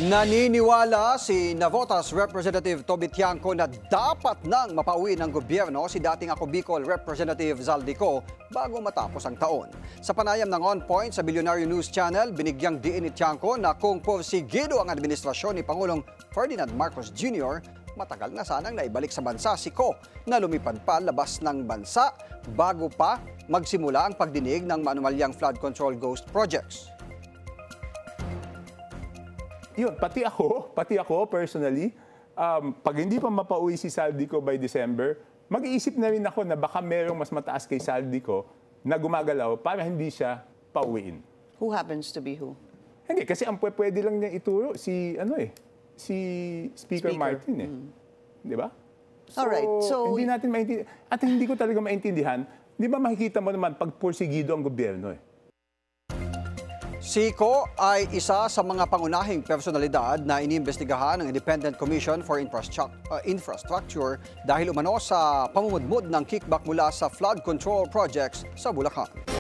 Naniniwala si Navotas Representative Toby Tiangco na dapat nang mapauwi ng gobyerno si dating Ako Bicol Representative Zaldico bago matapos ang taon. Sa panayam ng On Point sa Billionaire News Channel, binigyang diin ni Tiangco na kung porsigido ang administrasyon ni Pangulong Ferdinand Marcos Jr., matagal na sanang naibalik sa bansa si Ko na lumipad pa labas ng bansa bago pa magsimula ang pagdinig ng maanumalyang flood control ghost projects. Yun, pati ako personally, pag hindi pa mapauwi si Zaldico by December, mag-iisip na rin ako na baka merong mas mataas kay Zaldico na gumagalaw para hindi siya pauwiin. Who happens to be who? Hindi, kasi ang pwede lang niya ituro si Speaker Martin Di ba? Alright, so hindi natin maintindihan. At hindi ko talaga maintindihan, di ba makikita mo naman pag porsigido ang gobyerno Si Ko ay isa sa mga pangunahing personalidad na iniimbestigahan ng Independent Commission for Infrastructure dahil umano sa pamumudmud ng kickback mula sa flood control projects sa Bulacan.